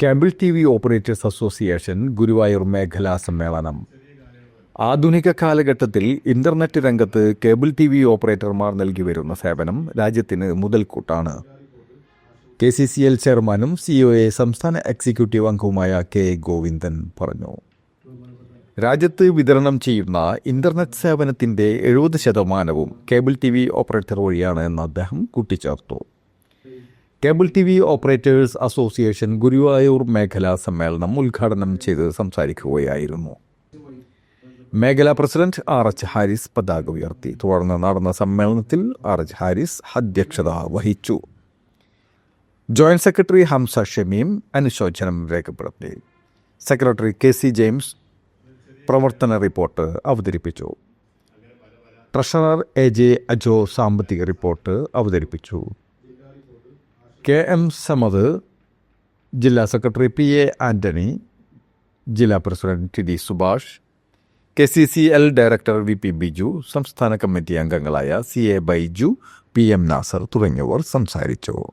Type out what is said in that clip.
Cable T V operators association Guruvayur മേഖലാ സമ്മേളനം. ആധുനിക കാലഘട്ടത്തിൽ ഇന്റർനെറ്റ് രംഗത്ത് കേബിൾ ടി വി ഓപ്പറേറ്റർമാർ നൽകി വരുന്ന സേവനം രാജ്യത്തിന് മുതൽക്കൂട്ടാണ്. KCCL ചെയർമാനും COA സംസ്ഥാന എക്സിക്യൂട്ടീവ് അംഗവുമായ K. ഗോവിന്ദൻ പറഞ്ഞു. രാജ്യത്ത് വിതരണം ചെയ്യുന്ന ഇന്റർനെറ്റ് സേവനത്തിന്റെ 70% കേബിൾ ടി വി ഓപ്പറേറ്റർ വഴിയാണ് എന്ന് അദ്ദേഹം കൂട്ടിച്ചേർത്തു. Cable T V operators association Guruvayur മേഖലാ സമ്മേളനം ഉദ്ഘാടനം ചെയ്ത് സംസാരിക്കുകയായിരുന്നു. മേഖലാ പ്രസിഡന്റ് R.H. ഹാരിസ് പതാക ഉയർത്തി. തുടർന്ന് നടന്ന സമ്മേളനത്തിൽ R.H. ഹാരിസ് അധ്യക്ഷത വഹിച്ചു. ജോയിന്റ് സെക്രട്ടറി ഹംസ ഷമീം അനുശോചനം രേഖപ്പെടുത്തി. സെക്രട്ടറി KC ജെയിംസ് പ്രവർത്തന റിപ്പോർട്ട് അവതരിപ്പിച്ചു. ട്രഷറർ AJ അജോ സാമ്പത്തിക റിപ്പോർട്ട് അവതരിപ്പിച്ചു. KM സമദ്, ജില്ലാ സെക്രട്ടറി PA ആന്റണി, ജില്ലാ president TD Subhash, KCCL director VP Biju, സംസ്ഥാന കമ്മിറ്റി അംഗങ്ങളായ CA ബൈജു, PM നാസർ തുടങ്ങിയവർ സംസാരിച്ചു.